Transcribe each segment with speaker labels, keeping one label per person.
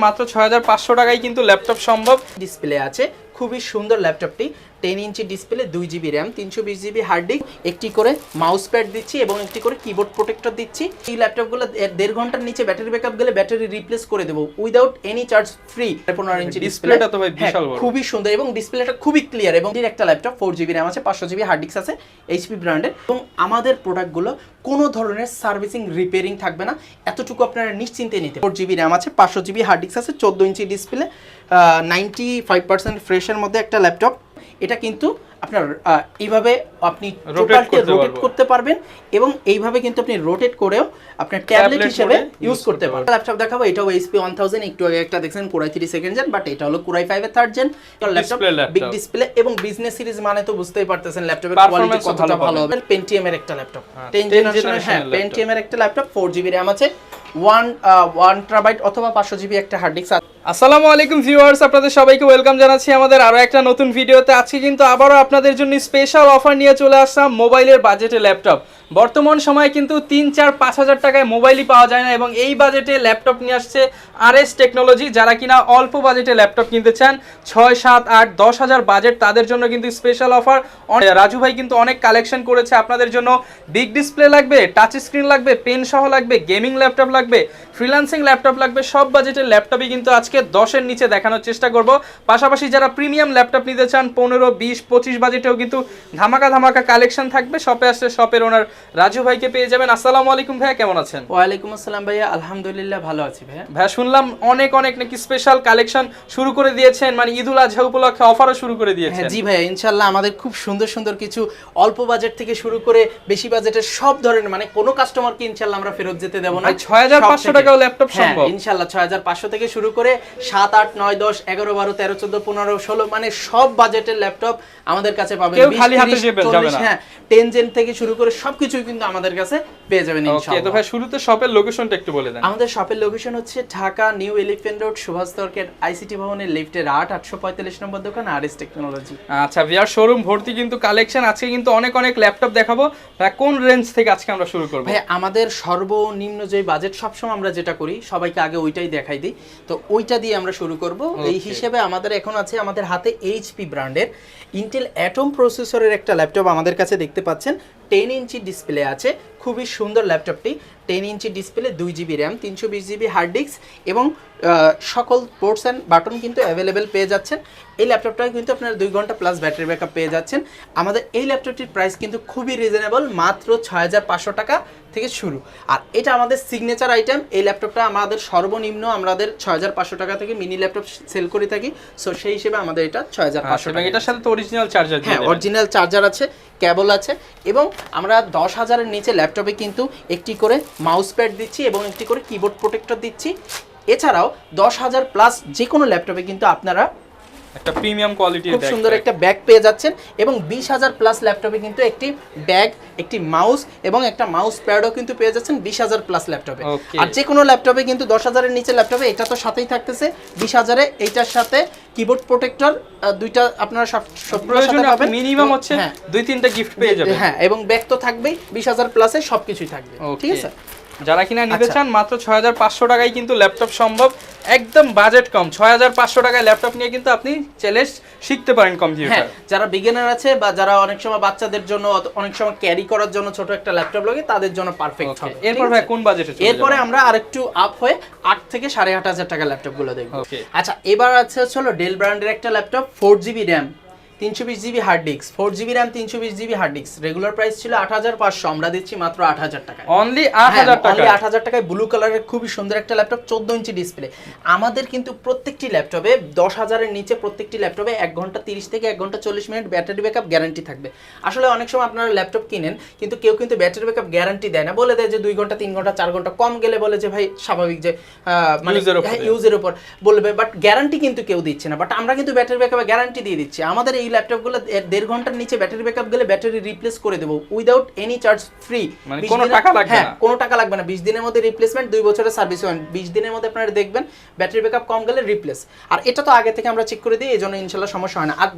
Speaker 1: মাত্র 6500 টাকায় কিন্তু ল্যাপটপ সম্ভব।
Speaker 2: ডিসপ্লে আছে, খুবই সুন্দর ল্যাপটপটি। 10 inch display, 2 GB RAM, 320 GB hard disk, একটি করে মাউস প্যাড দিচ্ছি এবং একটি করে কিবোর্ড প্রোটেক্টর দিচ্ছি। এই ল্যাপটপগুলো 1.5 ঘন্টার নিচে ব্যাটারি ব্যাকআপ গেলে ব্যাটারি রিপ্লেস করে দেবো উইদাউট এনি চার্জ, ফ্রি। 15 ইঞ্চি
Speaker 1: ডিসপ্লেটা তো ভাই বিশাল বড়,
Speaker 2: খুবই সুন্দর এবং ডিসপ্লেটা খুবই ক্লিয়ার। এবং একটা ল্যাপটপ 4 GB র্যাম আছে, 500 GB হার্ড ডিস্ক আছে, এইচপি ব্র্যান্ডের। এবং আমাদের প্রোডাক্টগুলো কোনো ধরনের সার্ভিসিং রিপেয়ারিং থাকবে না, এতটুকু আপনারা নিশ্চিন্তে নিতে। 4 GB র্যাম আছে, 500 GB হার্ড ডিস্ক আছে, 14 ইঞ্চি ডিসপ্লে, 95% ফ্রেশের মধ্যে একটা ল্যাপটপ। এটা কিন্তু আপনার এইভাবে আপনি রোটেট করতে পারবেন এবং এইভাবে কিন্তু আপনি রোটেট করেও আপনার ট্যাবলেট হিসেবে ইউজ করতে পারবেন। ল্যাপটপ দেখাবো, এটাও HP 1000, একটু আগে একটা দেখছেন Core i3 second gen, but এটা হলো Core i5 এর third gen laptop. Big display এবং বিজনেস সিরিজ মানে তো বুঝতেই পারতেছেন ল্যাপটপের কোয়ালিটি কতটা ভালো হবে। Pentium এর একটা ল্যাপটপ, 10 জেনারেশনের, হ্যাঁ Pentium এর একটা ল্যাপটপ, 4 GB র্যাম আছে, 1 TB অথবা 500 GB একটা হার্ড ডিস্ক।
Speaker 1: আসসালামু আলাইকুম ভিউয়ার্স, আপনাদের সবাইকে ওয়েলকাম জানাচ্ছি আমাদের আরো একটা নতুন ভিডিওতে। আজকে কিন্তু আবারও আপনাদের জন্য স্পেশাল অফার নিয়ে চলে আসলাম মোবাইলের বাজেটে ল্যাপটপ। বর্তমান সময়ে কিন্তু 3-4-5 হাজার টাকায় মোবাইলই পাওয়া যায় না এবং এই বাজেটে ল্যাপটপ নিয়ে আসছে RS টেকনোলজি। যারা কিনা অল্প বাজেটে ল্যাপটপ কিনতে চান, 6-7-8-10 হাজার বাজেট, তাদের জন্য কিন্তু স্পেশাল অফার। রাজু ভাই কিন্তু অনেক কালেকশন করেছে আপনাদের জন্য। বিগ ডিসপ্লে লাগবে, টাচ স্ক্রিন লাগবে, পেন সহ লাগবে, গেমিং ল্যাপটপ লাগবে, ফ্রিল্যান্সিং ল্যাপটপ লাগবে, সব বাজেটের ল্যাপটপই কিন্তু আজকে 10-এর নিচে দেখানোর চেষ্টা করব। পাশাপাশি যারা প্রিমিয়াম ল্যাপটপ নিতে চান 15-20-25 বাজেটেও কিন্তু ধামাকা কালেকশন থাকবে। শপে আসলে শপের ওনার রাজু ভাইকে পেয়ে যাবেন। আসসালামু আলাইকুম ভাইয়া, কেমন আছেন?
Speaker 2: ওয়ালাইকুম আসসালাম ভাইয়া, আলহামদুলিল্লাহ ভালো আছি ভাইয়া।
Speaker 1: ভাইয়া শুনলাম অনেক নাকি স্পেশাল কালেকশন শুরু করে দিয়েছেন, মানে ঈদুল আজহা উপলক্ষে অফারও শুরু করে দিয়েছেন।
Speaker 2: জি ভাইয়া, ইনশাআল্লাহ আমাদের খুব সুন্দর কিছু অল্প বাজেট থেকে শুরু করে বেশি বাজেটের সব ধরনের, মানে কোনো কাস্টমারকে ইনশাআল্লাহ আমরা ফেরত যেতে দেব না।
Speaker 1: 6500 টাকাও ল্যাপটপ সম্ভব
Speaker 2: ইনশাআল্লাহ। 6500 থেকে শুরু করে 7, 8, 9, 10, 11, 12, 13, 14, 15, 16, মানে সব বাজেটের ল্যাপটপ আমাদের কাছে পাবেন।
Speaker 1: কেউ খালি হাতে যাবে না।
Speaker 2: হ্যাঁ, 10 জেন থেকে শুরু করে সবকিছুই কিন্তু আমাদের কাছে পেয়ে যাবেন ইনশাআল্লাহ।
Speaker 1: ওকে, তো ভাই শুরুতে শপের লোকেশনটা একটু বলে দেন।
Speaker 2: আমাদের শপের লোকেশন হচ্ছে Dhaka New Elephant Road, Subhash তর্কের আইসিটি ভবনের লিফটের 845 নম্বর দোকান, RS টেকনোলজি।
Speaker 1: আচ্ছা ভিআর শোরুম ভর্তি কিন্তু কালেকশন। আজকে কিন্তু অনেক ল্যাপটপ দেখাবো। ভাই কোন রেঞ্জ থেকে আজকে আমরা শুরু করব?
Speaker 2: ভাই আমাদের সর্বনিম্ন যে বাজেট সবসময় আমরা যেটা করি সবাইকে আগে ওইটাই দেখাই দিই, তো ওইটা দিয়ে আমরা শুরু করব। এই হিসেবে আমাদের এখন আছে আমাদের হাতে এইচপি ব্র্যান্ডের ইন্টেল অ্যাটম প্রসেসরের একটা ল্যাপটপ আমাদের কাছে দেখতে পাচ্ছেন। 10 ইঞ্চি ডিসপ্লে আছে, খুবই সুন্দর ল্যাপটপটি। 10 inch display, 2 GB RAM, 320 GB hard disk এবং সকল পোর্টস অ্যান্ড বাটন কিন্তু অ্যাভেলেবেল পেয়ে যাচ্ছেন। এই ল্যাপটপটা কিন্তু আপনারা 2 ঘন্টা প্লাস ব্যাটারি ব্যাকআপ পেয়ে যাচ্ছেন। আমাদের এই ল্যাপটপটির প্রাইস কিন্তু খুবই রিজনেবল, মাত্র 6500 টাকা থেকে শুরু। আর এটা আমাদের সিগনেচার আইটেম। এই ল্যাপটপটা আমাদের সর্বনিম্ন আমাদের 6500 টাকা থেকে মিনি ল্যাপটপ সেল করে থাকি, সো সেই হিসেবে আমাদের এটা 6500 টাকা।
Speaker 1: এটার সাথে তো অরিজিনাল চার্জার,
Speaker 2: হ্যাঁ অরিজিনাল চার্জার আছে, কেবল আছে এবং আমরা 10,000-এর নিচে ল্যাপটপে কিন্তু একটি করে মাউস প্যাড দিচ্ছি এবং একটি করে কিবোর্ড প্রোটেক্টর দিচ্ছি। এছাড়াও 10,000 প্লাস যে কোনো ল্যাপটপে কিন্তু আপনারা
Speaker 1: একটা প্রিমিয়াম কোয়ালিটির
Speaker 2: খুব সুন্দর একটা ব্যাগ পেয়ে যাচ্ছেন এবং 20,000 প্লাস ল্যাপটপে কিন্তু একটি ব্যাগ, একটি মাউস এবং একটা মাউস প্যাডও কিন্তু পেয়ে যাচ্ছেন 20,000 প্লাস ল্যাপটপে। আর যে কোনো ল্যাপটপে কিন্তু 10,000-এর নিচে ল্যাপটপে এটা তো সাথেই থাকতেছে, 20,000-এ এইটার সাথে কিবোর্ড প্রোটেক্টর দুইটা আপনারা সব সাথে পাবেন।
Speaker 1: মিনিমাম হচ্ছে 2-3টা গিফট পেয়ে যাবেন।
Speaker 2: হ্যাঁ, এবং ব্যাগ তো থাকবেই, 20,000 প্লাসে সবকিছুই থাকবে। ঠিক আছে,
Speaker 1: যারা কিনা নিতে চান মাত্র 6500 টাকায় কিন্তু ল্যাপটপ সম্ভব, একদম বাজেট কম। 6500 টাকায় ল্যাপটপ নিয়ে কিন্তু আপনি চ্যালেঞ্জ শিখতে পারেন কম্পিউটার।
Speaker 2: যারা বিগিনার আছে বা যারা অনেক সময় বাচ্চাদের জন্য, অনেক সময় ক্যারি করার জন্য ছোট একটা ল্যাপটপ লাগে, তাদের জন্য পারফেক্ট হবে।
Speaker 1: এরপর ভাই কোন বাজেটে চলে যাবেন?
Speaker 2: এরপরে আমরা আরেকটু আপ হয়ে 8 থেকে 8,500 টাকা ল্যাপটপ গুলো দেখব। আচ্ছা, এবার আছে হলো ডেল ব্র্যান্ডের একটা laptop, 4 GB RAM, 320 GB hard disk, 4 GB RAM, 320 GB hard disk. Regular price ছিল 8500, আমরা দিচ্ছি মাত্র 8000 টাকায়।
Speaker 1: অনলি 8000 টাকা।
Speaker 2: অনলি 8000 টাকায় ব্লু কালারের খুবই সুন্দর একটা ল্যাপটপ, 14 ইঞ্চি ডিসপ্লে। আমাদের কিন্তু প্রত্যেকটি ল্যাপটপে 10,000-এর নিচে প্রত্যেকটি ল্যাপটপে 1 ঘন্টা 30 থেকে 1 ঘন্টা 40 মিনিট ব্যাটারি ব্যাকআপ গ্যারান্টি থাকবে। আসলে অনেক সময় আপনারা ল্যাপটপ কিনেন কিন্তু কেউ কিন্তু ব্যাটারি ব্যাকআপ গ্যারান্টি দেয় না, বলে দেয় যে 2 ঘন্টা 3 ঘন্টা 4 ঘন্টা, কম গেলে বলে যে ভাই স্বাভাবিক যে মানে ইউজের উপর বলবে, বাট গ্যারান্টি কিন্তু কেউ দিচ্ছে না। বাট আমরা কিন্তু ব্যাটারি ব্যাকআপে গ্যারান্টি দিয়ে দিচ্ছি। আমাদের এই ল্যাপটপগুলো 1.5 ঘন্টার নিচে ব্যাটারি ব্যাকআপ গেলে ব্যাটারি রিপ্লেস করে দেবো উইদাউট এনি চার্জ, ফ্রি।
Speaker 1: মানে কোনো টাকা লাগবে না?
Speaker 2: কোনো টাকা লাগবে না। 20 দিনের মধ্যে রিপ্লেসমেন্ট, 2 বছরের সার্ভিস ওয়ারেন্টি। 20 দিনের মধ্যে আপনারা দেখবেন ব্যাটারি ব্যাকআপ কম গেলে রিপ্লেস। আর এটা তো আগে থেকে আমরা চেক করে দিই, এজন্য ইনশাআল্লাহ সমস্যা হয় না। আর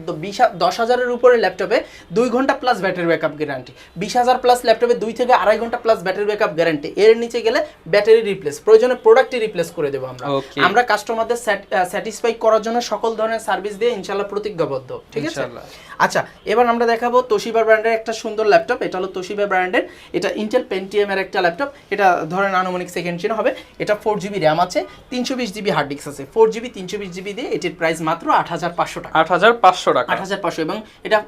Speaker 2: 10,000-এর উপরে ল্যাপটপে 2 ঘন্টা plus battery backup guarantee. 20,000 plus ল্যাপটপে 2 থেকে 2.5 ঘন্টা প্লাস ব্যাটারি ব্যাকআপ গ্যারান্টি। এর নিচে গেলে ব্যাটারি রিপ্লেস, প্রয়োজনে প্রোডাক্টই রিপ্লেস করে দেবো আমরা। আমরা কাস্টমারদের স্যাটিসফাই করার জন্য সকল ধরনের সার্ভিস দিয়ে ইনশাআল্লাহ প্রতিজ্ঞাবদ্ধ, ঠিক আছে? আচ্ছা, এবার আমরা দেখাবো তোশিবা ব্র্যান্ডের একটা সুন্দর ল্যাপটপ। এটা হলো তোশিবা ব্র্যান্ডের, এটা ইন্টেল পেন্টিয়াম এর একটা ল্যাপটপ। এটা ধরেন আনুমানিক সেকেন্ড জেন হবে। এটা 4GB র্যাম আছে, 320GB হার্ড ডিস্ক আছে। 4GB 320GB দিয়ে এটির প্রাইস মাত্র 8,500 টাকা।
Speaker 1: 8,500 টাকা,
Speaker 2: 8,500। এবং এটা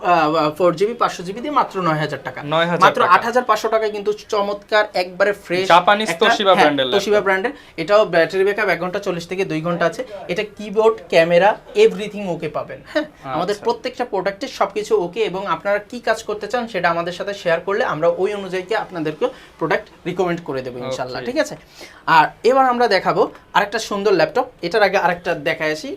Speaker 2: 4GB 500GB দিয়ে মাত্র 9,000 টাকা। মাত্র 8,500 টাকায় কিন্তু চমৎকার একবারে ফ্রেশ
Speaker 1: জাপানিজ তোশিবা ব্র্যান্ডের ল্যাপটপ।
Speaker 2: তোশিবা ব্র্যান্ডের। এটাও ব্যাটারি ব্যাকআপ 1 ঘন্টা 40 থেকে 2 ঘন্টা আছে। এটা কিবোর্ড, ক্যামেরা, এভরিথিং ওকে পাবেন। হ্যাঁ, আমাদের প্রত্যেকটা প্রোডাক্টে সবকিছু ওকে, এবং আপনারা কি কাজ করতে চান সেটা আমাদের সাথে শেয়ার করলে আমরা ওই অনুযায়ী আপনাদেরকে প্রোডাক্ট রিকমেন্ড করে দেবো ইনশাআল্লাহ, ঠিক আছে? আর এবার আমরা দেখাবো আরেকটা সুন্দর ল্যাপটপ। এটার আগে আরেকটা দেখায় আসি,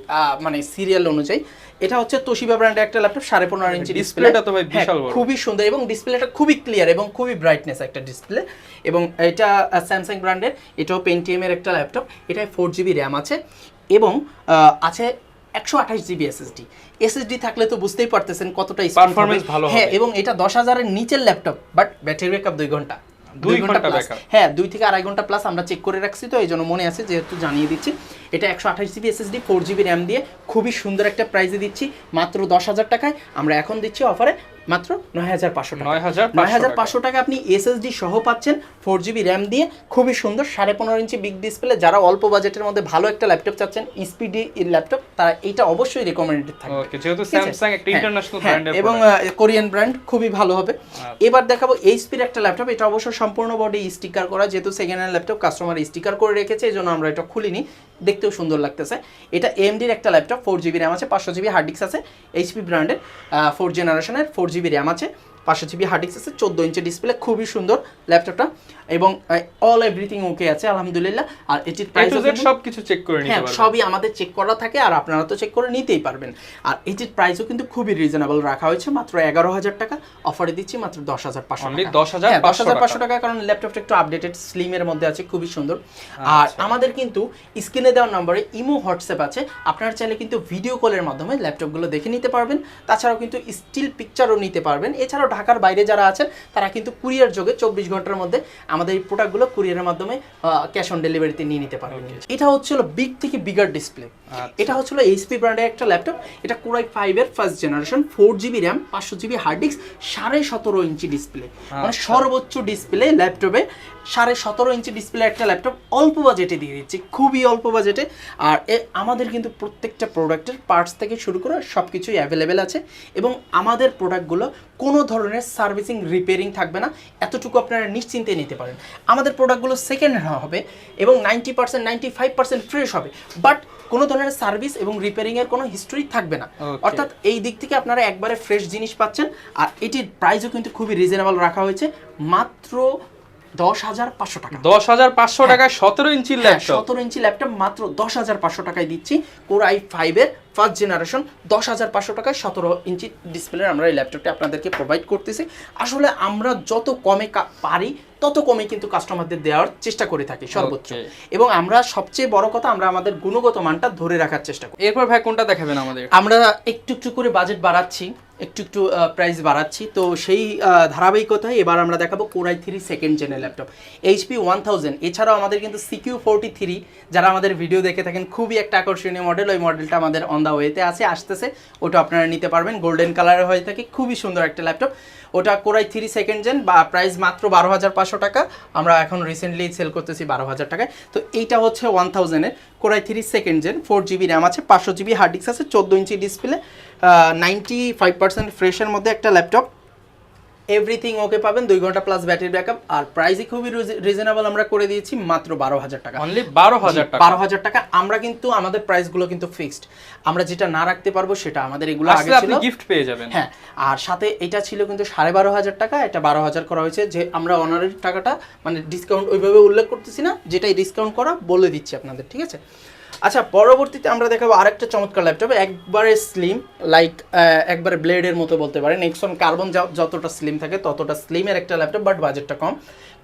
Speaker 2: মানে সিরিয়াল অনুযায়ী। এটা হচ্ছে তোশিবা ব্র্যান্ডের একটা ল্যাপটপ, 15.5 ইঞ্চি ডিসপ্লেটা তো ভাই বিশাল বড়, খুবই সুন্দর এবং ডিসপ্লেটা খুবই ক্লিয়ার এবং খুবই ব্রাইটনেস একটা ডিসপ্লে। এবং এটা স্যামসাং ব্র্যান্ডের, এটাও পেন্টিয়াম এর একটা ল্যাপটপ। এটায় 4GB র্যাম আছে এবং আছে 128GB এসএসডি থাকলে তো বুঝতেই পারতেছেন কতটা
Speaker 1: পারফরম্যান্স ভালো হবে।
Speaker 2: হ্যাঁ, এবং এটা 10,000-এর নিচের ল্যাপটপ, বাট ব্যাটারি ব্যাকআপ 2 ঘন্টা। 2 ঘন্টা প্লাস, হ্যাঁ 2 থেকে 2.5 ঘন্টা প্লাস আমরা চেক করে রাখছি, তো এই জন্য মনে আছে যেহেতু জানিয়ে দিচ্ছি। এটা 128GB এসএসডি 4GB র্যাম দিয়ে খুবই সুন্দর একটা প্রাইসে দিচ্ছি মাত্র 10,000 টাকায়। আমরা এখন দিচ্ছি অফারে মাত্র 9,500 টাকা। 9,500 টাকা আপনি এসএসডি সহ পাচ্ছেন 4GB র্যাম দিয়ে, খুবই সুন্দর 15.5 ইঞ্চি বিগ ডিসপ্লে। যারা অল্প বাজেটের মধ্যে ভালো একটা ল্যাপটপ চাচ্ছেন, স্পিডি ল্যাপটপ, তারা এটা অবশ্যই রিকমেন্ডেড থাকবে।
Speaker 1: ওকে, যেহেতু স্যামসাং একটা ইন্টারন্যাশনাল ব্র্যান্ডের
Speaker 2: এবং কোরিয়ান ব্র্যান্ড, খুবই ভালো হবে। এবার দেখাবো এইচপির একটা ল্যাপটপ। এটা অবশ্য সম্পূর্ণ বডি স্টিকার করা, যেহেতু second hand laptop customer sticker করে রেখেছে, এই জন্য আমরা এটা খুলিনি, দেখতেও সুন্দর লাগতেছে। এটা এএমডির একটা ল্যাপটপ, 4GB র্যাম আছে, 500GB হার্ড ডিস্ক আছে। এইচপি ব্র্যান্ডের 4th জেনারেশনের 4GB র্যাম আছে, 500GB হার্ড ডিস্ক আছে, 14 ইঞ্চি ডিসপ্লে, খুবই সুন্দর ল্যাপটপটা এবং অল এভরিথিং ওকে আছে আলহামদুলিল্লাহ। আর এটির প্রাইস
Speaker 1: সবকিছু চেক করে নিতে পারবেন,
Speaker 2: সবই আমাদের চেক করা থাকে, আর আপনারা তো চেক করে নিতেই পারবেন। আর এটির প্রাইসও কিন্তু খুবই রিজনেবল রাখা হয়েছে, মাত্র 11,000 টাকা। অফারে দিচ্ছি মাত্র 10,500 টাকা। 10,500 টাকা, কারণ ল্যাপটপটা একটু আপডেটেড স্লিমের মধ্যে আছে, খুবই সুন্দর। আর আমাদের কিন্তু স্ক্রিনে দেওয়া নম্বরে ইমো, হোয়াটসঅ্যাপ আছে, আপনারা চাইলে কিন্তু ভিডিও কলের মাধ্যমে ল্যাপটপগুলো দেখে নিতে পারবেন। তাছাড়াও কিন্তু স্টিল পিকচারও নিতে পারবেন। এছাড়াও ঢাকার বাইরে যারা আছেন তারা কিন্তু কুরিয়ার যোগে 24 ঘন্টার মধ্যে আমাদের এই প্রোডাক্টগুলো কুরিয়ারের মাধ্যমে ক্যাশ অন ডেলিভারিতে নিয়ে নিতে পারবেন। এটা হচ্ছিল বিগ থেকে বিগার ডিসপ্লে। এটা হচ্ছিল এইচপি ব্র্যান্ডের একটা ল্যাপটপ। এটা কোরাই 5 এর 1st generation, 4GB RAM, 500GB hard disk, 17.5 inch display, মানে সর্বোচ্চ ডিসপ্লে ল্যাপটপে 17.5 ইঞ্চি ডিসপ্লে একটা ল্যাপটপ অল্প বাজেটে দিয়ে দিচ্ছি, খুবই অল্প বাজেটে। আর আমাদের কিন্তু প্রত্যেকটা প্রোডাক্টের পার্টস থেকে শুরু করে সব কিছুই অ্যাভেলেবেল আছে, এবং আমাদের প্রোডাক্টগুলো কোনো ধরনের সার্ভিসিং রিপেয়ারিং থাকবে না, এতটুকু আপনারা নিশ্চিন্তে নিতে পারেন। আমাদের প্রোডাক্টগুলো সেকেন্ড হ্যান্ড হবে এবং 90% 95% ফ্রেশ হবে, বাট কোনো ধরনের সার্ভিস এবং রিপেয়ারিংয়ের কোনো হিস্ট্রি থাকবে না। অর্থাৎ এই দিক থেকে আপনারা একবারে ফ্রেশ জিনিস পাচ্ছেন। আর এটির প্রাইসও কিন্তু খুবই রিজনেবল রাখা হয়েছে, মাত্র 10,500 টাকা।
Speaker 1: 10,500 টাকায় 17 ইঞ্চি ল্যাপটপ,
Speaker 2: 17 ইঞ্চি ল্যাপটপ মাত্র 10,500 টাকায় দিচ্ছি। কোরাই 5 এর 1st জেনারেশন, 10,500 টাকায় 17 ইঞ্চি ডিসপ্লে আমরা এই ল্যাপটপটা আপনাদেরকে প্রোভাইড করতেছি। আসলে আমরা যত কমে পারি তত কমে কিন্তু কাস্টমারদের দেওয়ার চেষ্টা করে থাকি সর্বোচ্চ, এবং আমরা সবচেয়ে বড় কথা আমরা আমাদের গুণগত মানটা ধরে রাখার চেষ্টা করি।
Speaker 1: এরপর ভাই কোনটা দেখাবেন আমাদের?
Speaker 2: আমরা একটু একটু করে বাজেট বাড়াচ্ছি, একটু প্রাইস বাড়াচ্ছি, তো সেই ধারাবাহিকতায় এবার আমরা দেখাবো কোরাই 3 2nd জেনের ল্যাপটপ, HP 1000। এছাড়াও আমাদের কিন্তু CQ43, যারা আমাদের ভিডিও দেখে থাকেন, খুবই একটা আকর্ষণীয় মডেল, ওই মডেলটা আমাদের অন দা ওয়েতে আছে, আসতেছে, ওটা আপনারা নিতে পারবেন। গোল্ডেন কালারের হয়ে থাকে, খুবই সুন্দর একটা ল্যাপটপ। ওটা কোরাই 3 2nd জেন, বা প্রাইস মাত্র 12,500 টাকা। আমরা এখন রিসেন্টলি সেল করতেছি 12,000 টাকায়। তো এইটা হচ্ছে 1000-এর core i 3 2nd gen, 4GB RAM আছে, 500GB হার্ড ডিস্ক আছে, 14 ইঞ্চি ডিসপ্লে, 95% ফ্রেশের মধ্যে একটা ল্যাপটপ। এভরিথিং ওকে পাবেন, 2 ঘন্টা প্লাস ব্যাটারি ব্যাকআপ। আর প্রাইসই খুবই রিজনেবল আমরা করে দিয়েছি, মাত্র 12,000 টাকা।
Speaker 1: অনলি 12,000 টাকা।
Speaker 2: 12,000 টাকা। আমরা কিন্তু আমাদের প্রাইসগুলো কিন্তু ফিক্সড, আমরা যেটা না রাখতে পারবো সেটা আমাদের এগুলো আগে ছিল,
Speaker 1: আপনি গিফট পেয়ে যাবেন।
Speaker 2: হ্যাঁ, আর সাথে এটা ছিল কিন্তু 12,500 টাকা, এটা 12,000 করা হয়েছে। যে আমরা অনারের টাকাটা মানে ডিসকাউন্ট ওইভাবে উল্লেখ করতেছি না, যেটাই ডিসকাউন্ট করা বলে দিচ্ছি আপনাদের, ঠিক আছে? আচ্ছা, পরবর্তীতে আমরা দেখাবো আরেকটা চমৎকার ল্যাপটপ, একবারে স্লিম, লাইক একবারে ব্লেডের মতো বলতে পারেন। নেক্সন কার্বন যতটা স্লিম থাকে ততটা স্লিমের একটা ল্যাপটপ, বাট বাজেটটা কম।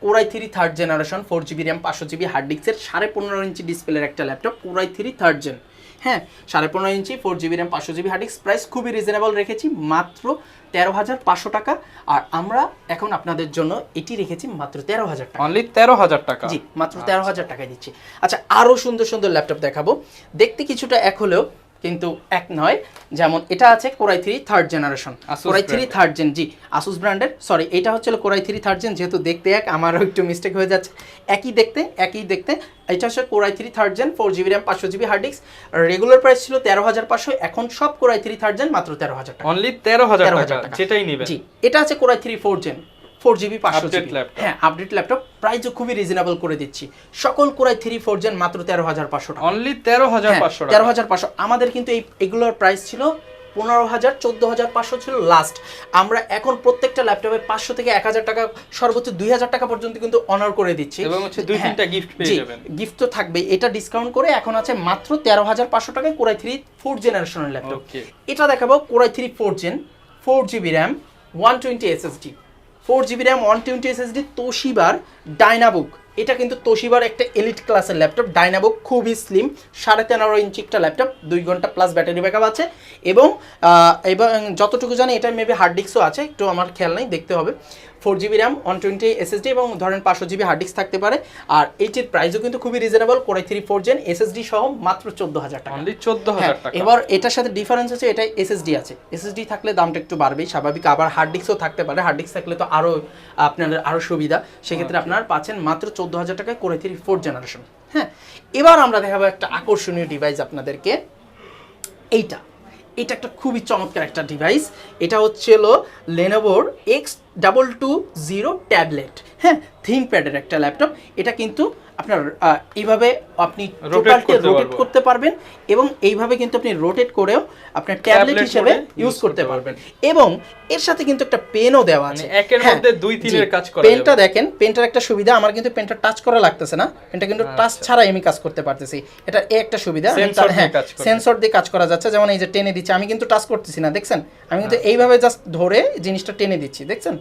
Speaker 2: Core i 3 third generation, 4GB RAM, 500GB hard ডিস্কের, 15.5 ইঞ্চি ডিসপ্লের একটা ল্যাপটপ, কোরাই 3 থার্ড জেন। হ্যাঁ, 15.5 ইঞ্চি, 4GB RAM, 500GB hard disk. Price খুবই রিজনেবল রেখেছি, মাত্র 13,500 টাকা। আর আমরা এখন আপনাদের জন্য এটি রেখেছি মাত্র 13,000 টাকা।
Speaker 1: অনলি 13,000 টাকা।
Speaker 2: জি, মাত্র 13,000 টাকায় দিচ্ছি। আচ্ছা, আরো সুন্দর সুন্দর ল্যাপটপ দেখাবো, দেখতে কিছুটা এক হলেও কিন্তু এক নয়। যেমন এটা আছে core i 3 third generation, core i 3 third gen. জি, আসুস ব্র্যান্ডের, সরি এটা হচ্ছে কোরাই 3 থার্ড জেন, যেহেতু দেখতে এক, আমারও একটু মিস্টেক হয়ে যাচ্ছে। একই দেখতে। এটা হচ্ছে Core i 3 third gen, 4GB RAM, 500GB hard disk. Regular price ছিল 13,500, এখন সব কোরাই 3 থার্ড জেন মাত্র 13,000 টাকা।
Speaker 1: অনলি 13,000 টাকা, যেটাই নেবেন।
Speaker 2: জি, এটা আছে core i 3 4 gen, 4GB 500GB।
Speaker 1: Laptop.
Speaker 2: হ্যাঁ, আপডেট ল্যাপটপ, প্রাইসও খুবই রিজনেবল করে দিচ্ছি। সকল কোরাই 3 4 জেন মাত্র 13,500 টাকা।
Speaker 1: অনলি 13,500 টাকা।
Speaker 2: 13,500। আমাদের কিন্তু এগুলোর প্রাইস ছিল 15,000, 14,500 ছিল লাস্ট। আমরা এখন প্রত্যেকটা ল্যাপটপে 500 থেকে 1,000 টাকা, সর্বোচ্চ 2,000 টাকা পর্যন্ত কিন্তু অনার করে দিচ্ছি।
Speaker 1: এবং হচ্ছে 2-3টা গিফট পেয়ে যাবেন।
Speaker 2: গিফট তো থাকবেই। এটা ডিসকাউন্ট করে এখন আছে মাত্র 13,500 টাকায় কোরাই 3 4 জেনারেশনের ল্যাপটপ। এটা দেখাবো core i 3 4 gen, 4GB RAM, 120 SSD, 4GB RAM, 120 SSD, তোশিবার ডাইনাবুক। এটা কিন্তু তোশিবার একটা এলিট ক্লাসের ল্যাপটপ। ডাইনাবুক খুবই স্লিম, 13.5 ইঞ্চি একটা ল্যাপটপ, 2 ঘন্টা প্লাস ব্যাটারি ব্যাকআপ আছে। এবং যতটুকু জানি এটা মেবি হার্ড ডিস্কও আছে, একটু আমার খেয়াল নেই, দেখতে হবে। 4GB র্যাম, 120 SSD এবং ধরেন 500GB হার্ড ডিস্ক থাকতে পারে। আর এইটির প্রাইসও কিন্তু খুবই রিজনেবল, কোরাই 3 4 জেন, SSD সহ মাত্র 14,000 টাকা।
Speaker 1: অনলি 14,000 টাকা।
Speaker 2: এবার এটার সাথে ডিফারেন্স হচ্ছে এটা SSD আছে, SSD থাকলে দামটা একটু বাড়বেই স্বাভাবিক। আবার হার্ড ডিস্কও থাকতে পারে, হার্ড ডিস্ক থাকলে তো আরো আপনাদের আরো সুবিধা। সেক্ষেত্রে আপনারা পাচ্ছেন মাত্র 14,000 টাকায় কোরাই 3 4 জেনারেশন। হ্যাঁ, এবার আমরা দেখাবো একটা আকর্ষণীয় ডিভাইস আপনাদেরকে। এটা একটা খুবই চমৎকার একটা ডিভাইস। এটা হচ্ছে লেনোভোর X220 ট্যাবলেট। হ্যাঁ, থিংকপ্যাডের একটা ল্যাপটপ। এটা কিন্তু আপনার এইভাবে আপনি টোটালটা রোটেট করতে পারবেন, এবং এইভাবে কিন্তু আপনি রোটেট করেও আপনার ট্যাবলেট হিসেবে ইউজ করতে পারবেন। এবং এর সাথে কিন্তু একটা পেনও দেওয়া আছে,
Speaker 1: একের মধ্যে 2-3 কাজ করা যাবে।
Speaker 2: পেনটা দেখেন, পেনটার একটা সুবিধা, আমার কিন্তু পেনটা টাচ করা লাগতেছে না, পেনটা কিন্তু টাচ ছাড়াই আমি কাজ করতে পারতেছি। এটা একটা সুবিধা। হ্যাঁ, সেন্সর দিয়ে কাজ করা যাচ্ছে। যেমন এই যে টেনে দিচ্ছি, আমি কিন্তু টাচ করতেছি না, দেখছেন? আমি কিন্তু এইভাবে জাস্ট ধরে জিনিসটা টেনে দিচ্ছি, দেখছেন?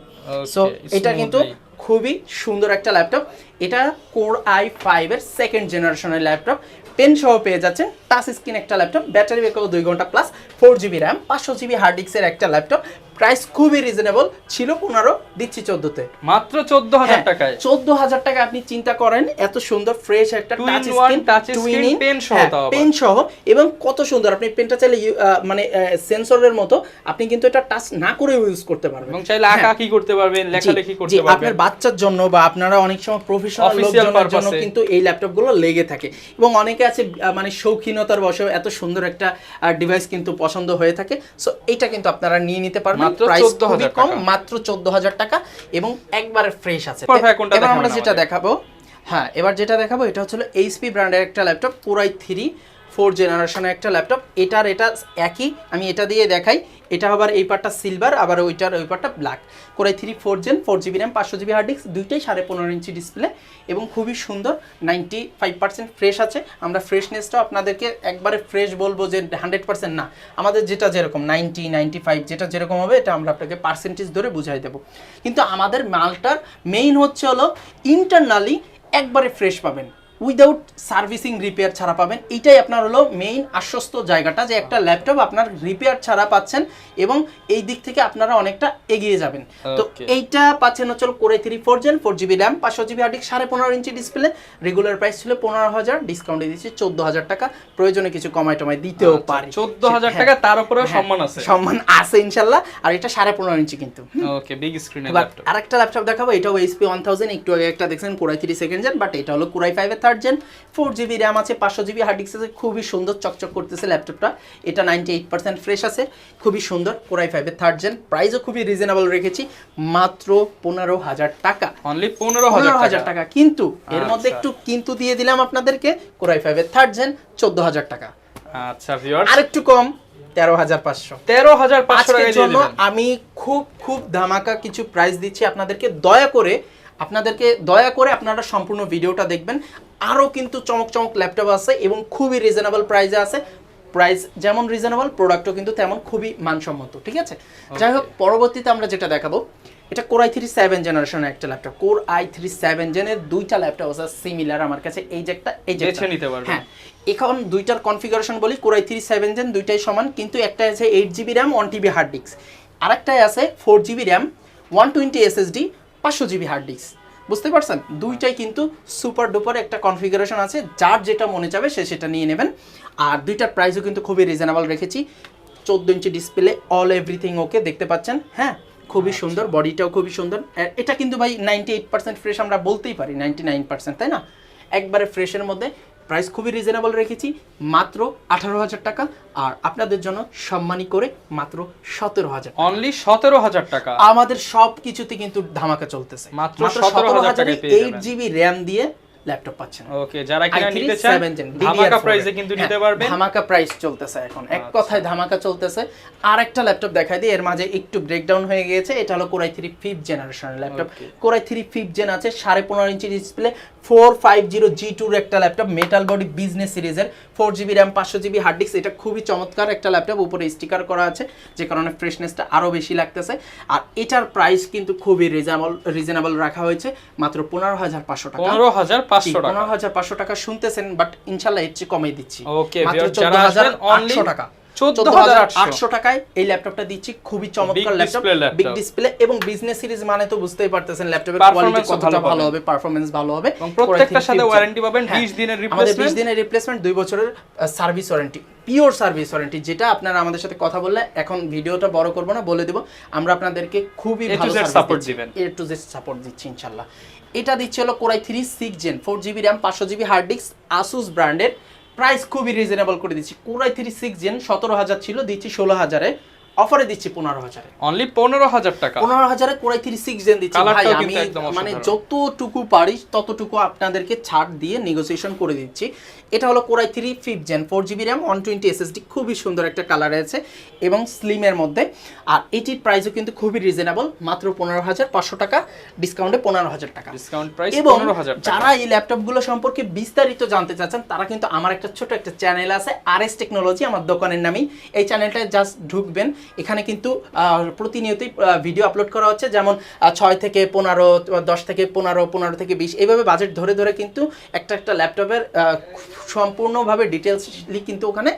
Speaker 2: সো এটা কিন্তু খুবই সুন্দর একটা ল্যাপটপ। এটা কোর i5 এর সেকেন্ড জেনারেশনের ল্যাপটপ, পেন সহ পেয়ে যাচ্ছেন। টাচ স্ক্রিন একটা ল্যাপটপ, ব্যাটারি ব্যাকআপ 2 ঘন্টা plus, 4GB RAM, 500GB hard ডিস্কের একটা ল্যাপটপ। প্রাইস খুবই রিজনেবল ছিল, 15 দিচ্ছি 14তে,
Speaker 1: মাত্র 14,000 টাকায়।
Speaker 2: 14,000 টাকা আপনি চিন্তা করেন, এত সুন্দর ফ্রেশ একটা
Speaker 1: টাচ স্ক্রিন,
Speaker 2: পেন সহ, এবং কত সুন্দর। আপনি পেনটা চাইলে মানে সেন্সরের মতো আপনি কিন্তু এটা টাচ না করে ইউজ করতে পারবেন,
Speaker 1: এবং চাইলে আঁকাআঁকি করতে পারবেন, লেখালেখি করতে পারবেন।
Speaker 2: আপনার বাচ্চার জন্য বা আপনারা অনেক সময় প্রফেশনাল লোকজনের জন্য কিন্তু এই ল্যাপটপগুলো লেগে থাকে। এবং অনেকে আছে মানে শৌখিনতার বশে এত সুন্দর একটা ডিভাইস কিন্তু পছন্দ হয়ে থাকে। সো এটা কিন্তু আপনারা নিয়ে নিতে পারবেন। প্রাইস খুবই কম, মাত্র 14,000 টাকা, এবং একবারে ফ্রেশ আছে। এবার আমরা যেটা দেখাবো, হ্যাঁ, এবার যেটা দেখাবো এটা হচ্ছে এইচপি ব্র্যান্ডের একটা ল্যাপটপ, কোরাই 3 4 জেনারেশনের একটা ল্যাপটপ। এটা একই, আমি এটা দিয়ে দেখাই। এটা আবার এই পার্টটা সিলভার, আবার ওই পার্টটা black. Core i 3 4 gen, 4GB RAM, 500GB hard disk, দুইটাই 15.5 ইঞ্চি ডিসপ্লে, এবং খুবই সুন্দর। 95% ফ্রেশ আছে। আমরা ফ্রেশনেসটাও আপনাদেরকে একবারে ফ্রেশ বলবো যে 100% না, আমাদের যেটা যেরকম 90 95 যেটা যেরকম হবে, এটা আমরা আপনাকে পার্সেন্টেজ ধরে বুঝাই দেবো। কিন্তু আমাদের মালটার মেইন হচ্ছে ইন্টারনালি একবারে ফ্রেশ পাবেন, উইদাউট সার্ভিসিং রিপেয়ার ছাড়া পাবেন। এইটাই আপনার মেইন আশ্বস্ত জায়গাটা, যে একটা ল্যাপটপ আপনার রিপেয়ার ছাড়া পাচ্ছেন, এবং এই দিক থেকে আপনারা অনেকটা এগিয়ে যাবেন। তো এইটা পাচ্ছেন হচ্ছে Core i 3 4 gen, 4GB RAM, 500GB hard disk, 15.5 inch display. Regular price ছিল 15,000, ডিসকাউন্টে দিচ্ছি 14,000 টাকা। প্রয়োজনে কিছু কমাই টমাই দিতেও পারি।
Speaker 1: 14,000 টাকা, তার উপরে সম্মান আছে,
Speaker 2: সম্মান আছে ইনশাআল্লাহ। আর এটা 15.5 ইঞ্চি কিন্তু।
Speaker 1: ওকে, বিগ স্ক্রিনের
Speaker 2: ল্যাপটপ। আরেকটা ল্যাপটপ দেখাবো, এটাও HP 1000, একটু আগে একটা দেখছেন কোরাই 3 সেকেন্ড জেন, বাট এটা হলো কোরাই 5 এর থার্ড জেন, 4GB র্যাম আছে, 500GB হার্ড ডিস্ক আছে। খুবই সুন্দর চকচক করতেছে ল্যাপটপটা। এটা 98% ফ্রেশ আছে, খুবই সুন্দর। কোরাই 5 এর থার্ড জেন, প্রাইসও খুবই রিজনেবল রেখেছি, মাত্র 15,000 টাকা।
Speaker 1: অনলি 15,000
Speaker 2: টাকা। কিন্তু এর মধ্যে একটু কিন্তু দিয়ে দিলাম আপনাদেরকে, কোরাই 5 এর থার্ড জেন 14,000 টাকা।
Speaker 1: আচ্ছা ভিউয়ার্স,
Speaker 2: আরেকটু কম, 13,500
Speaker 1: 13,500 টাকা দিয়ে দিবেন।
Speaker 2: আমি খুব ধামাকা কিছু প্রাইস দিচ্ছি আপনাদেরকে। দয়া করে আপনাদেরকে দয়া করে আপনারা সম্পূর্ণ ভিডিওটা দেখবেন। আরও কিন্তু চমক চমক ল্যাপটপ আছে এবং খুবই রিজনেবল প্রাইসে আছে। প্রাইস যেমন রিজনেবল, প্রোডাক্টও কিন্তু তেমন খুবই মানসম্মত, ঠিক আছে। যাই হোক, পরবর্তীতে আমরা যেটা দেখাবো, এটা Core i3 7 জেনারেশনের একটা ল্যাপটপ। Core i3 7 জেনের দুইটা ল্যাপটপ আছে সিমিলার আমার কাছে, এই যে একটা, এই যে
Speaker 1: বেছে নিতে পারবেন।
Speaker 2: হ্যাঁ, এখন দুইটার কনফিগারেশন বলি, Core i3 7 জেন দুইটাই সমান, কিন্তু একটা আছে 8GB RAM 1TB hard disk, আরেকটাই আছে 4GB RAM 120 SSD 500GB hard disk. বুঝতে পারছেন, দুইটাই কিন্তু সুপার ডুপার একটা কনফিগারেশন আছে, যার যেটা মনে যাবে সে সেটা নিয়ে নেবেন। আর দুইটার প্রাইসও কিন্তু খুবই রিজনেবল রেখেছি। 14 inch display, all everything okay, দেখতে পাচ্ছেন। হ্যাঁ, খুবই সুন্দর, বডিটাও খুবই সুন্দর। এটা কিন্তু ভাই 98% ফ্রেশ আমরা বলতেই পারি, 99%, তাই না? একবারে ফ্রেশের মধ্যে। প্রাইস খুবই রিজনেবল রেখেছি, মাত্র 18,000 টাকা। আর আপনাদের জন্য সম্মানী করে মাত্র 17,000,
Speaker 1: অনলি 17,000 টাকা।
Speaker 2: আমাদের সব কিছুতে কিন্তু ধামাকা চলতেছে।
Speaker 1: মাত্র 17,000 টাকায় পেয়ে যাবেন।
Speaker 2: 8GB RAM দিয়ে ল্যাপটপ পাচ্ছেন।
Speaker 1: ওকে, যারা কিনা
Speaker 2: i3
Speaker 1: নিতে চান
Speaker 2: 7 Gen
Speaker 1: ধামাকা
Speaker 2: DDR4
Speaker 1: প্রাইসে কিন্তু নিতে পারবেন।
Speaker 2: ধামাকা প্রাইস চলতেছে এখন, এক কথায় ধামাকা চলতেছে। আর একটা ল্যাপটপ দেখাই দিই, এর মাঝে একটু ব্রেকডাউন হয়ে গিয়েছে। এটা হলো Core i3 5th জেনারেশনের laptop. Core i3 5th gen আছে, 15.5 ইঞ্চি ডিসপ্লে, 450 G2 এর একটা ল্যাপটপ, মেটাল বডি বিজনেস সিরিজের, 4GB RAM 500GB hard disk. এটা খুবই চমৎকার একটা ল্যাপটপ, উপরে স্টিকার করা আছে, যে কারণে ফ্রেশনেসটা আরো বেশি লাগতেছে। আর এটার প্রাইস কিন্তু খুবই রিজনেবল রাখা হয়েছে, মাত্র 15,500 টাকা।
Speaker 1: 15,500 টাকা।
Speaker 2: 15,500 টাকা শুনতেছেন, বাট ইনশাআল্লাহ এর চেয়ে কমই দিচ্ছি।
Speaker 1: ওকে,
Speaker 2: মাত্র
Speaker 1: যারা আসবেন অনলি
Speaker 2: 14,800 টাকা।
Speaker 1: 14,800
Speaker 2: টাকায় এই ল্যাপটপটা দিচ্ছি, খুবই চমৎকার
Speaker 1: Big
Speaker 2: laptop,
Speaker 1: display laptop।
Speaker 2: Big display এবং বিজনেস সিরিজ মানে তো বুঝতেই পারতেছেন ল্যাপটপের কোয়ালিটি
Speaker 1: Performance
Speaker 2: কতটা
Speaker 1: ভালো
Speaker 2: ভালো হবে, পারফরম্যান্স ভালো হবে।
Speaker 1: এবং প্রত্যেকটার সাথে ওয়ারেন্টি পাবেন 20 দিনের
Speaker 2: আমাদের 20
Speaker 1: রিপ্লেসমেন্ট।
Speaker 2: দিনের রিপ্লেসমেন্ট, 2 বছরের service warranty, pure service warranty, যেটা আপনারা আমাদের সাথে কথা বললে, এখন ভিডিওটা বড় করব না, বলে দেব আমরা আপনাদেরকে খুবই
Speaker 1: A to
Speaker 2: ভালো
Speaker 1: Z
Speaker 2: সাপোর্ট
Speaker 1: support দিবেন।
Speaker 2: A to Z সাপোর্ট দিচ্ছি ইনশাআল্লাহ। এটা দিচ্ছে হলো Core i3 6 Gen 4GB RAM 500GB hard disk, Asus ব্র্যান্ডের। প্রাইস খুবই রিজনেবল করে দিচ্ছি। Core i3 6 Gen 17,000 ছিল, দিচ্ছি 16,000-এ, অফারে দিচ্ছি 15,000-এ।
Speaker 1: অনলি 15,000 টাকা।
Speaker 2: 15,000-এ Core i3 6 Gen দিচ্ছি। ভাই
Speaker 1: কালারটাও
Speaker 2: আমি
Speaker 1: কিন্তু একদম
Speaker 2: মানে
Speaker 1: অসাধারণ।
Speaker 2: যতটুকু পারি ততটুকু আপনাদেরকে ছাড় দিয়ে নেগোসিয়েশন করে দিচ্ছি। এটা হলো Core i3 5th Gen 4GB RAM 120 SSD, খুবই সুন্দর একটা কালার আছে এবং স্লিমের মধ্যে। আর এটির প্রাইসও কিন্তু খুবই রিজনেবল, মাত্র 15,500 টাকা, ডিসকাউন্টে 15,000 টাকা।
Speaker 1: ডিসকাউন্ট প্রাইস
Speaker 2: এবং
Speaker 1: 15,000 টাকা।
Speaker 2: যারা এই ল্যাপটপগুলো সম্পর্কে বিস্তারিত জানতে চাচ্ছেন, তারা কিন্তু আমার একটা ছোট একটা চ্যানেল আছে, RS টেকনোলজি, আমার দোকানের নামেই। এই চ্যানেলটায় জাস্ট ঢুকবেন, এখানে কিন্তু প্রতিনিয়তই ভিডিও আপলোড করা হচ্ছে, যেমন 6 থেকে 15, 10 থেকে 15, 15 থেকে 20, এইভাবে বাজেট ধরে ধরে কিন্তু একটা ল্যাপটপের সম্পূর্ণভাবে ডিটেলসলি কিন্তু ওখানে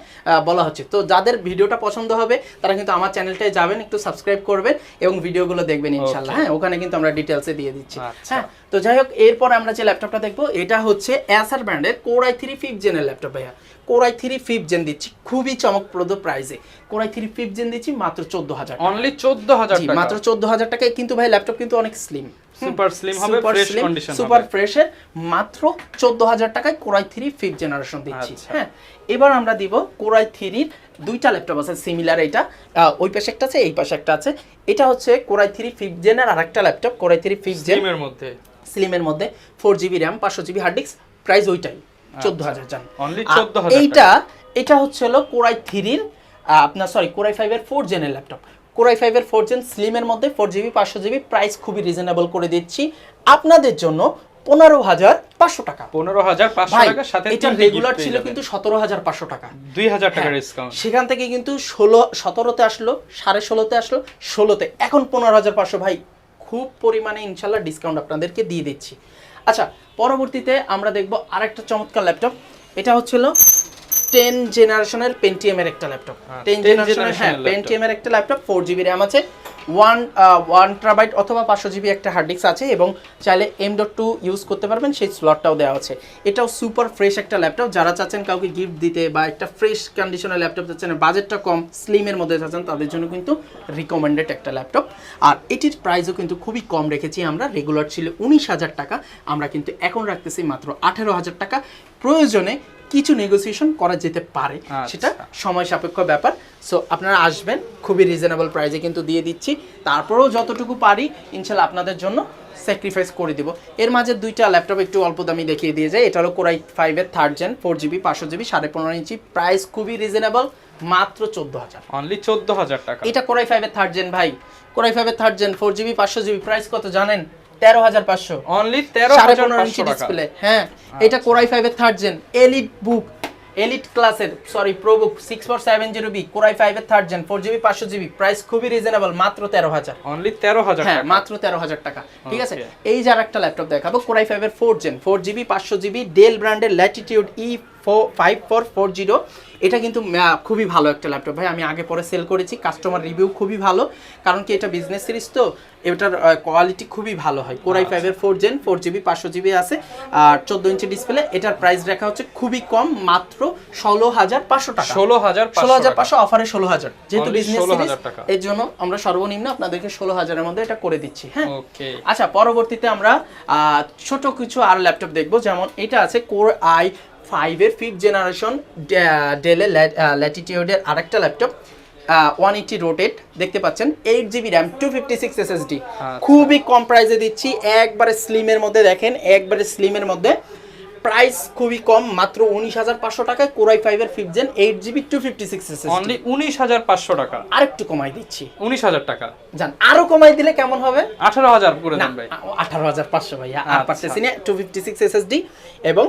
Speaker 2: বলা হচ্ছে। তো যাদের ভিডিওটা পছন্দ হবে তারা কিন্তু আমার চ্যানেলটায় যাবেন, একটু সাবস্ক্রাইব করবেন এবং ভিডিওগুলো দেখবেন ইনশাআল্লাহ। হ্যাঁ, ওখানে কিন্তু আমরা ডিটেলসে দিয়ে দিচ্ছি। হ্যাঁ, তো যাই হোক, এরপর আমরা যে ল্যাপটপটা দেখবো, এটা হচ্ছে Acer ব্র্যান্ডের Core i3 5th Gen এর ল্যাপটপ। ভাইয়া Core i3 5th Gen দিচ্ছি খুবই চমকপ্রদ প্রাইসে। Core i3 5th Gen দিচ্ছি মাত্র 14,000 টাকা।
Speaker 1: অনলি 14,000 টাকা।
Speaker 2: মাত্র 14,000 টাকায়। কিন্তু ভাই ল্যাপটপ কিন্তু অনেক স্লিম,
Speaker 1: সুপার স্লিম হবে, ফ্রেশ কন্ডিশন হবে,
Speaker 2: সুপার ফ্রেশের, মাত্র 14,000 টাকায় Core i3 5th জেনারেশন দিচ্ছি।
Speaker 1: আচ্ছা।
Speaker 2: হ্যাঁ, এবার আমরা দিব Core i3-র দুইটা ল্যাপটপ আছে সিমিলার, এটা ওই পাশে একটা আছে, এই পাশে একটা আছে। এটা হচ্ছে Core i3 5th Gen এর আরেকটা laptop, Core i3 5th Gen স্লিমের মধ্যে 4GB RAM 500GB hard disk, price ওইটাই 14,000 জান।
Speaker 1: অনলি 14,000
Speaker 2: এটা হচ্ছে হলো Core i3-র আপনার Core i5 এর 4th Gen এর ল্যাপটপ। Core i5 এর 4th Gen স্লিমের মধ্যে 4GB 500GB, প্রাইস খুবই রিজনেবল করে দিচ্ছি আপনাদের জন্য 15,500 টাকা।
Speaker 1: 15,500 টাকা, সাথে
Speaker 2: এটা রেগুলার ছিল কিন্তু 17,500 টাকা,
Speaker 1: 2,000 টাকা ডিসকাউন্ট।
Speaker 2: সেখান থেকে কিন্তু 17তে আসলো, 16.5-তে আসলো, 16তে, এখন 15,500। ভাই খুব পরিমাণে ইনশাল্লাহ ডিসকাউন্ট আপনাদেরকে দিয়ে দিচ্ছি। আচ্ছা, পরবর্তীতে আমরা দেখব আরেকটা চমৎকার ল্যাপটপ। এটা হচ্ছিল 10 জেনারেশনের Pentium এর একটা ল্যাপটপ। 10 জেনারেশনের, হ্যাঁ, Pentium এর একটা ল্যাপটপ, 4GB RAM আছে, 1 TB অথবা 500GB একটা হার্ড ডিস্ক আছে, এবং চাইলে M.2 ইউজ করতে পারবেন, সেই স্লটটাও দেওয়া আছে। এটাও সুপার ফ্রেশ একটা ল্যাপটপ। যারা চাচ্ছেন কাউকে গিফট দিতে বা একটা ফ্রেশ কন্ডিশনের ল্যাপটপ চাচ্ছেন, বাজেটটা কম, স্লিমের মধ্যে চাচ্ছেন, তাদের জন্য কিন্তু রিকমেন্ডেড একটা ল্যাপটপ। আর এটির প্রাইসও কিন্তু খুবই কম রেখেছি আমরা, রেগুলার ছিল 19,000 টাকা, আমরা কিন্তু এখন রাখতেছি মাত্র 18,000 টাকা। প্রয়োজনে কিছু নেগোসিয়েশন করা যেতে পারে, সেটা সময় সাপেক্ষ ব্যাপার। সো আপনারা আসবেন, খুবই রিজনেবল প্রাইসে কিন্তু দিয়ে দিচ্ছি। তারপরেও যতটুকু পারি ইনশাল্লাহ আপনাদের জন্য স্যাক্রিফাইস করে দিব। এর মাঝে দুইটা ল্যাপটপ একটু অল্প দামি দেখিয়ে দিয়ে যায়। এটা হলো Core i5 এর 3rd Gen 4GB 500GB 15.5 ইঞ্চি, প্রাইস খুবই রিজনেবল, মাত্র 14,000।
Speaker 1: অনলি 14,000 টাকা।
Speaker 2: এটা Core i5 এর 3rd Gen ভাই, Core i5 এর 3rd Gen 4GB 500GB, price কত জানেন? 13,500
Speaker 1: অনলি
Speaker 2: 15.5 ইঞ্চি
Speaker 1: 13,500 টাকা।
Speaker 2: ডিসপ্লে। হ্যাঁ, এটা Core i5 এর 3rd জেন এলিট বুক, এলিট ক্লাসের প্রোবুক 6470B Core i5 এর 3rd জেন 4GB 500GB, প্রাইস খুবই রিজনেবল, মাত্র 13,000।
Speaker 1: অনলি 13,000
Speaker 2: হ্যাঁ,
Speaker 1: টাকা।
Speaker 2: মাত্র 13,000 টাকা। ঠিক আছে,
Speaker 1: Okay.
Speaker 2: এই যে আরেকটা ল্যাপটপ দেখাবো Core i5 এর 4th gen 4GB 500GB del ব্র্যান্ডের Latitude E5440। এটা কিন্তু খুবই ভালো একটা ল্যাপটপ ভাই, আমি আগে পরে সেল করেছি, কাস্টমার রিভিউ খুবই ভালো, কারণ কি এটা বিজনেস সিরিজ তো এটার কোয়ালিটি খুবই ভালো হয়। Core i5 এর 4th জেন 4GB 500GB আছে আর 14 ইঞ্চি ডিসপ্লে। এটার প্রাইস রাখা হচ্ছে খুবই কম, মাত্র 16,500 টাকা। 16,500 অফারে 16,000, যেহেতু
Speaker 1: Only
Speaker 2: বিজনেস
Speaker 1: 16,000
Speaker 2: সিরিজ
Speaker 1: টাকা।
Speaker 2: এর জন্য আমরা সর্বনিম্ন আপনাদেরকে 16,000 এর মধ্যে এটা করে দিচ্ছি। হ্যাঁ,
Speaker 1: ওকে।
Speaker 2: আচ্ছা, পরবর্তীতে আমরা ছোট কিছু আর ল্যাপটপ দেখবো, যেমন এটা আছে Core i5 এর 5th জেনারেশন ডেলের ল্যাটিটিউডের আরেকটা ল্যাপটপ 180 রোটেট, দেখতে পাচ্ছেন 8GB র্যাম 256 SSD, খুবই কম প্রাইসে দিচ্ছি, একবারে স্লিমের মধ্যে। দেখেন, একবারে স্লিমের মধ্যে, প্রাইস খুবই কম, মাত্র 19,500 টাকায় Core i5 এর 5th gen 8GB 256 SSD।
Speaker 1: Only 19,500 টাকা।
Speaker 2: আরেকটু কমাই দিচ্ছি,
Speaker 1: 19,000 টাকা।
Speaker 2: জান আরো কমাই দিলে কেমন হবে?
Speaker 1: 18,000 করে
Speaker 2: না,
Speaker 1: দেন ভাই।
Speaker 2: 18,500 ভাই, আর
Speaker 1: আচ্ছা।
Speaker 2: পারতেছি না। 256 SSD এবং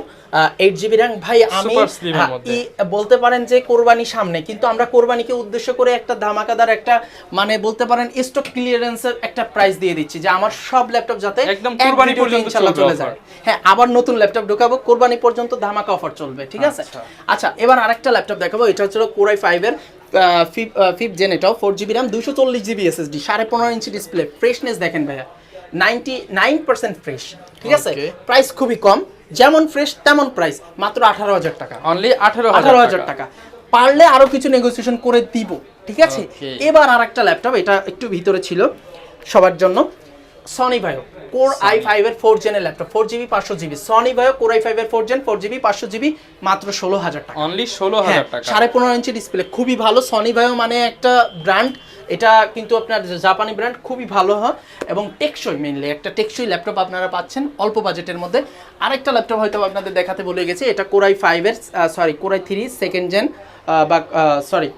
Speaker 2: 8GB র্যাম ভাই। আমি
Speaker 1: Super slim এর মধ্যে।
Speaker 2: বলতে পারেন যে কোরবানি সামনে, কিন্তু আমরা কোরবানিকে উদ্দেশ্য করে একটা ধামাকাদার একটা মানে বলতে পারেন স্টক ক্লিয়ারেন্সের একটা প্রাইস দিয়ে দিচ্ছি, যে আমার সব ল্যাপটপ যাতে
Speaker 1: একদম কোরবানি
Speaker 2: ভিডিওতে
Speaker 1: পর্যন্ত
Speaker 2: ইনশাআল্লাহ
Speaker 1: চলবে
Speaker 2: চলে যায়। হ্যাঁ, আবার নতুন ল্যাপটপ ঢোকাবো, কোরবানি পর্যন্ত ধামাকা অফার চলবে। ঠিক আছে, আচ্ছা, এবার আরেকটা ল্যাপটপ দেখাবো। এটা হচ্ছে Core i5 এর 5th জেন, এটাও 4GB RAM 240GB SSD 15.5 inch display. Freshness দেখেন ভাইয়া, 99% ফ্রেশ। ঠিক আছে,
Speaker 1: Okay.
Speaker 2: প্রাইস খুবই কম, যেমন ফ্রেশ তেমন প্রাইস, মাত্র 18,000 টাকা।
Speaker 1: অনলি
Speaker 2: 18,000 টাকা। পারলে আরো কিছু নেগোসিয়েশন করে দিব। ঠিক আছে,
Speaker 1: Okay.
Speaker 2: এবার আরেকটা ল্যাপটপ, এটা একটু ভিতরে ছিল সবার জন্য, সনি ভাইও Core i5 এর 4th জেনের laptop 4GB 500GB, Sony Vaio Core i5 এর 4th জেন 4GB 500GB, মাত্র 16,000 টাকা।
Speaker 1: অনলি 16,000 টাকা।
Speaker 2: 15.5 ইঞ্চি ডিসপ্লে, খুবই ভালো। সনি ভাইও মানে একটা ব্র্যান্ড, এটা কিন্তু আপনার জাপানি ব্র্যান্ড, খুবই ভালো হয় এবং টেকসই, মেইনলি একটা টেকসই ল্যাপটপ আপনারা পাচ্ছেন অল্প বাজেটের মধ্যে। আরেকটা ল্যাপটপ হয়তো আপনাদের দেখাতে ভুলে গেছি, এটা Core i5 এর Core i3 সেকেন্ড জেন বা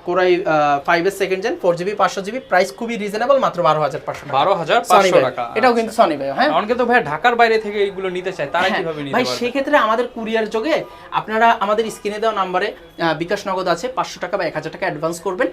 Speaker 2: Core i5 এর সেকেন্ড জেন 4GB 500GB, প্রাইস খুবই রিজনেবল, মাত্র 12,500 টাকা।
Speaker 1: 12,500 টাকা।
Speaker 2: এটাও কিন্তু সনি ভাই। হ্যাঁ,
Speaker 1: অনেকে তো ভাই ঢাকার বাইরে থেকে এইগুলো নিতে চায়, তারা কিভাবে নিতে
Speaker 2: ভাই
Speaker 1: পারবে?
Speaker 2: সেক্ষেত্রে আমাদের কুরিয়ার যোগে আপনারা আমাদের স্ক্রিনে দেওয়া নাম্বারে বিকাশ নগদ আছে, 500 টাকা বা 1,000 টাকা অ্যাডভান্স করবেন,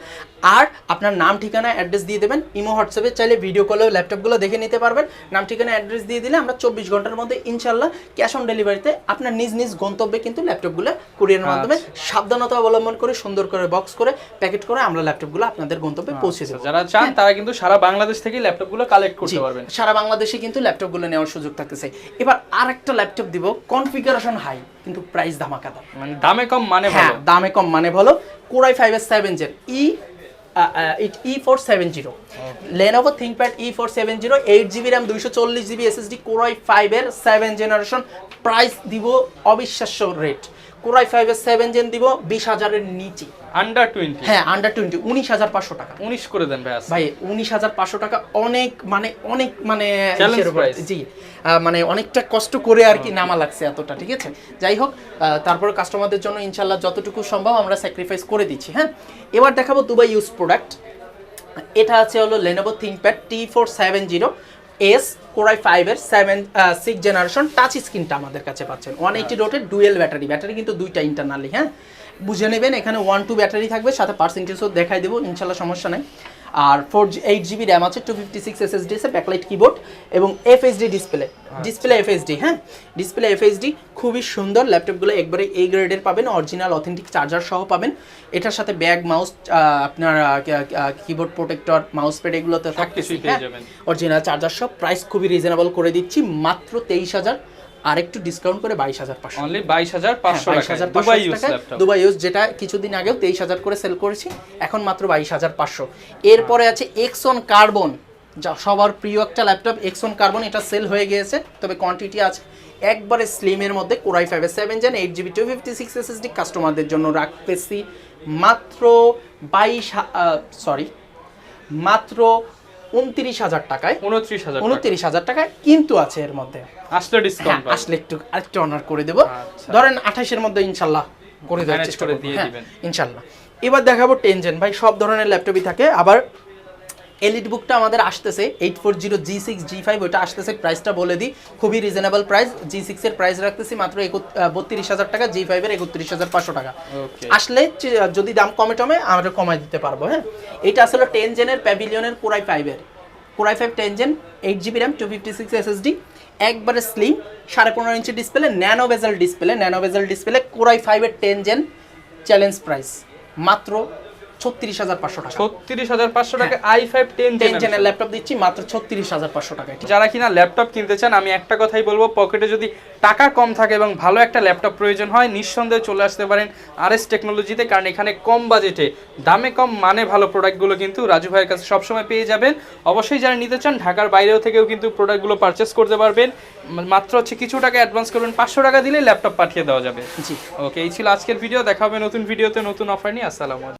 Speaker 2: আর আপনার নাম ঠিকানা অ্যাড্রেস দিয়ে দেবেন। ইমো হোয়াটসঅ্যাপে চাইলে ভিডিও কলেও ল্যাপটপগুলো দেখে নিতে পারবেন। নাম ঠিকানা অ্যাড্রেস দিয়ে দিলে আমরা 24 ঘন্টার মধ্যে ইনশাল্লাহ ক্যাশ অন ডেলিভারিতে আপনার নিজ নিজ গন্তব্যে কিন্তু ল্যাপটপগুলো কুরিয়ারের মাধ্যমে সাবধানতা অবলম্বন করে সুন্দর করে বক্স করে প্যাকেট করে আমরা ল্যাপটপগুলো আপনাদের গন্তব্যে পৌঁছে দেবো।
Speaker 1: যারা চান তারা কিন্তু সারা বাংলাদেশ থেকে ল্যাপটপগুলো কালেক্ট করতে
Speaker 2: জি,
Speaker 1: পারবেন।
Speaker 2: সারা বাংলাদেশে কিন্তু ল্যাপটপগুলো নেওয়ার সুযোগ থাকতেছে। এবার আরেকটা ল্যাপটপ দিব, কনফিগারেশন হাই কিন্তু প্রাইস ধামাকাদার,
Speaker 1: মানে দামে কম মানে
Speaker 2: হ্যাঁ
Speaker 1: ভালো।
Speaker 2: দামে কম মানে ভালো। Core i5 এর 7th gen E470, Lenovo ThinkPad E470 8GB RAM 240GB SSD, Core i5 এর 7th জেনারেশন, প্রাইস দিব অবিশ্বাস্য রেট। Core i5 এর 7th জেন দিব 20,000 এর নিচে,
Speaker 1: আন্ডার 20।
Speaker 2: হ্যাঁ আন্ডার 20, 19,500 টাকা।
Speaker 1: 19 করে দেন ভাই আজকে।
Speaker 2: ভাই 19,500 টাকা অনেক মানে
Speaker 1: Challenge
Speaker 2: ইসের উপর,
Speaker 1: price।
Speaker 2: জি মানে অনেকটা কষ্ট করে আর কি নামা লাগছে এতটা। ঠিক আছে, যাই হোক, তারপরে কাস্টমারদের জন্য ইনশাল্লাহ যতটুকু সম্ভব আমরা স্যাক্রিফাইস করে দিচ্ছি। হ্যাঁ, এবার দেখাবো দুবাই ইউজ প্রোডাক্ট। এটা আছে হলো Lenovo ThinkPad T470S Core i5 এর 6th জেনারেশন, টাচ স্ক্রিনটা আমাদের কাছে পাচ্ছেন। 180 রোটের ডুয়েল ব্যাটারি কিন্তু দুইটা ইন্টারনালি। হ্যাঁ, বুঝে নেবেন, এখানে 1-2 ব্যাটারি থাকবে, সাথে পার্সেন্টেজও দেখাই দেবো ইনশাল্লাহ, সমস্যা নাই। আর 8GB র্যাম আছে, 256 SSD আছে, ব্যাকলাইট কিবোর্ড এবং FHD ডিসপ্লে FHD। হ্যাঁ, ডিসপ্লে FHD, খুবই সুন্দর। ল্যাপটপগুলো একবারে এই গ্রেডের পাবেন, অরিজিনাল অথেন্টিক চার্জার সহ পাবেন। এটার সাথে ব্যাগ, মাউস, আপনার কিবোর্ড প্রোটেক্টর, মাউস প্যাড, এগুলোতে
Speaker 1: সবকিছুই পেয়ে যাবেন।
Speaker 2: অরিজিনাল চার্জার সব। প্রাইস খুবই রিজনেবল করে দিচ্ছি, মাত্র 23,000, আর একটু ডিসকাউন্ট করে 22,500।
Speaker 1: অনলি 22,500 টাকা। Dubai use laptop.
Speaker 2: Dubai use, যেটা কিছুদিন আগেও 23,000 করে সেল করেছি, এখন মাত্র 22,500। এরপরে আছে Exon Carbon, যা সবার প্রিয় একটা ল্যাপটপ। Exon Carbon এটা সেল হয়ে গিয়েছে, তবে কোয়ান্টিটি আছে। একবারে স্লিমের মধ্যে Core i5 এর 7th জেন 8GB 256 SSD, কাস্টমারদের জন্য রাখতেছি মাত্র 29,000 টাকায়। 29,000 টাকায় কিন্তু আছে এর মধ্যে,
Speaker 1: আসলে ডিসকাউন্ট
Speaker 2: আসলে আরেকটু অনার করে দেবো। ধরেন 28 এর মধ্যে ইনশাল্লাহ করে দেওয়ার চেষ্টা করব,
Speaker 1: দিয়ে দিবেন
Speaker 2: ইনশাল্লাহ। এবার দেখাবো 10 জেন। ভাই সব ধরনের ল্যাপটপই থাকে, আবার এলিট বুকটা আমাদের আসতেছে 840 G6 G5, ওইটা আসতেছে, প্রাইসটা বলে দিই, খুবই রিজনেবল প্রাইস। G6 এর প্রাইস রাখতেছি মাত্র 32,000 টাকা, G5 এর 31,500 টাকা। আসলে যদি দাম কমে টমে আমরা কমাই দিতে পারবো। হ্যাঁ, এটা আসলে 10 জেনের প্যাভিলিয়নের কোরাই 5 এর, core i 5 10 gen, 8GB RAM, 256 SSD, একবারে slim, 15.5 inch display, nano bezel display, core i 5 এর 10 জেন, চ্যালেঞ্জ প্রাইস মাত্র 36,500 টাকা।
Speaker 1: 36,500 টাকা i5
Speaker 2: 10 জেনের ল্যাপটপ দিচ্ছি মাত্র 36,500 টাকায়।
Speaker 1: যারা কিনা ল্যাপটপ কিনতে চান, আমি একটা কথাই বলবো, পকেটে যদি টাকা কম থাকে এবং ভালো একটা ল্যাপটপ প্রয়োজন হয়, নিঃসন্দেহে চলে আসতে পারেন RS টেকনোলজিতে, কারণ এখানে কম বাজেটে, দামে কম, মানে ভালো প্রোডাক্টগুলো কিন্তু রাজু ভাইয়ের কাছে সবসময় পেয়ে যাবেন। অবশ্যই যারা নিতে চান ঢাকার বাইরেও থেকেও কিন্তু প্রোডাক্টগুলো পারচেস করতে পারবেন। মাত্র হচ্ছে কিছু টাকা অ্যাডভান্স করবেন, 500 টাকা দিলে ল্যাপটপ পাঠিয়ে দেওয়া যাবে।
Speaker 2: জি,
Speaker 1: ওকে, এই ছিল আজকের ভিডিও। দেখা হবে নতুন ভিডিওতে নতুন অফার নিয়ে। আসসালামু আলাইকুম।